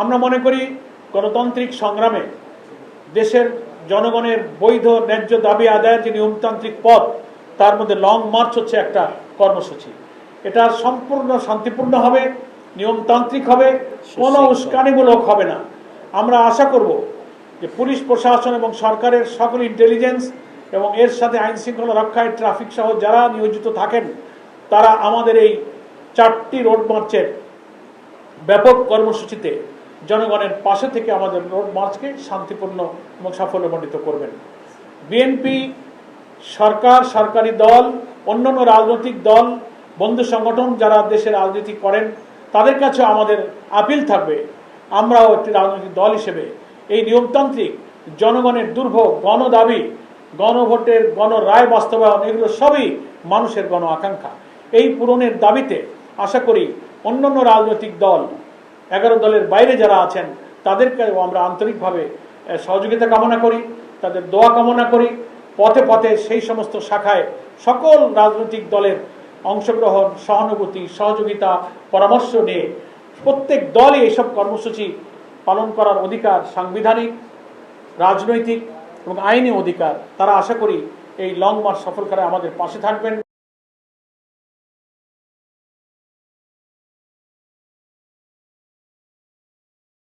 আমরা মনে করি গণতান্ত্রিক সংগ্রামে দেশের জনগণের বৈধ ন্যায্য দাবি আদায়ের যে নিয়মতান্ত্রিক পথ, তার মধ্যে লং মার্চ হচ্ছে একটা কর্মসূচি। এটা সম্পূর্ণ শান্তিপূর্ণ হবে, নিয়মতান্ত্রিক হবে, কোনো উস্কানিমূলক হবে না। আমরা আশা করব যে পুলিশ প্রশাসন এবং সরকারের সকল ইন্টেলিজেন্স এবং এর সাথে আইন শৃঙ্খলা রক্ষায় ট্রাফিক সহ যারা নিয়োজিত থাকেন, তারা আমাদের এই 4টি রোড মার্চের ব্যাপক কর্মসূচিতে জনগণের পাশে থেকে আমাদের রোড মার্চকে শান্তিপূর্ণ এবং সাফল্যমণ্ডিত করবেন। বিএনপি, সরকার, সরকারি দল, অন্যান্য রাজনৈতিক দল, বন্ধু সংগঠন যারা দেশের রাজনীতি করেন, তাদের কাছে আমাদের আপিল থাকবে, আমরাও একটি রাজনৈতিক দল হিসেবে এই নিয়মতান্ত্রিক জনগণের দুর্ভোগ, গণদাবি, গণভোটের গণরায় বাস্তবায়ন, এগুলো সবই মানুষের গণ আকাঙ্ক্ষা। এই পূরণের দাবিতে আশা করি অন্যান্য রাজনৈতিক দল, 11 দলের বাইরে যারা আছেন, তাদেরকেও আমরা আন্তরিকভাবে সহযোগিতা কামনা করি, তাদের দোয়া কামনা করি। পথে পথে সেই সমস্ত শাখায় সকল রাজনৈতিক দলের অংশগ্রহণ, সহানুভূতি, সহযোগিতা, পরামর্শ নিয়ে প্রত্যেক দলই এইসব কর্মসূচি পালন করার অধিকার সাংবিধানিক, রাজনৈতিক এবং আইনি অধিকার। তারা আশা করি এই লং মার্চ সফল করে আমাদের পাশে থাকবেন।